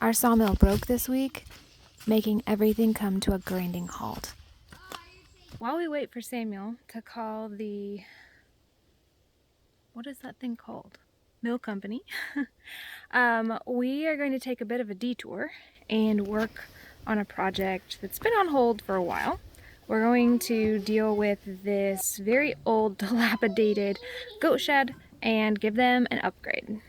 Our sawmill broke this week, making everything come to a grinding halt. While we wait for Samuel to call the, what is that thing called? Mill company. We are going to take a bit of a detour and work on a project that's been on hold for a while. We're going to deal with this very old, dilapidated goat shed and give them an upgrade.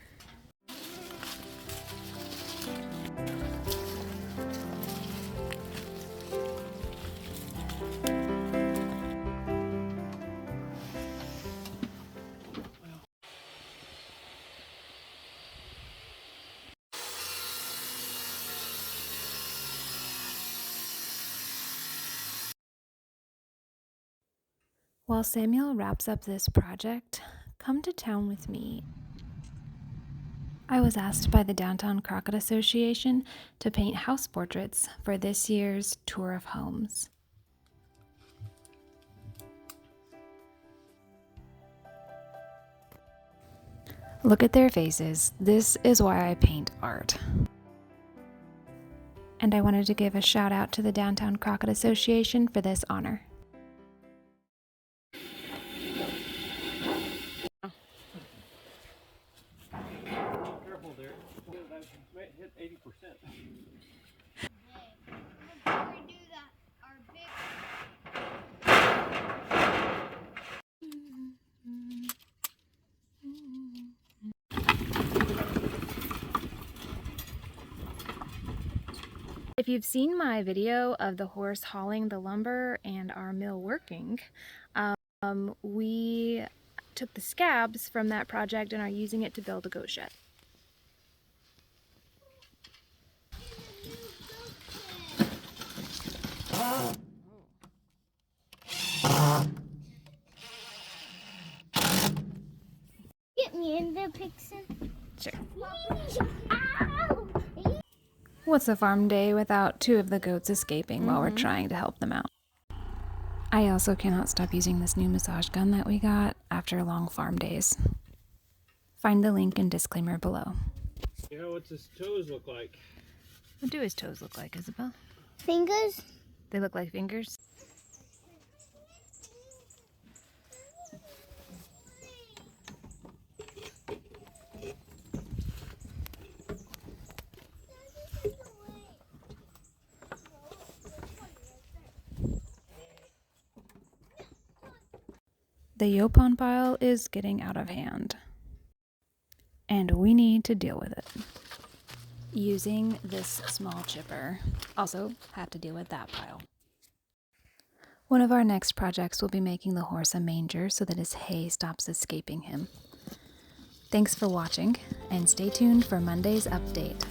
While Samuel wraps up this project, come to town with me. I was asked by the Downtown Crockett Association to paint house portraits for this year's Tour of Homes. Look at their faces. This is why I paint art. And I wanted to give a shout out to the Downtown Crockett Association for this honor. Careful there. That might hit 80%. If you've seen my video of the horse hauling the lumber and our mill working, we took the scabs from that project and are using it to build a goat shed. Get me in there, Pixon. Sure. Ow! What's a farm day without two of the goats escaping while we're trying to help them out? I also cannot stop using this new massage gun that we got after long farm days. Find the link and disclaimer below. You know what's his toes look like? What do his toes look like, Isabel? Fingers? They look like fingers. The Yopon pile is getting out of hand, and we need to deal with it. Using this small chipper. Also have to deal with that pile. One of our next projects will be making the horse a manger so that his hay stops escaping him. Thanks for watching, and stay tuned for Monday's update.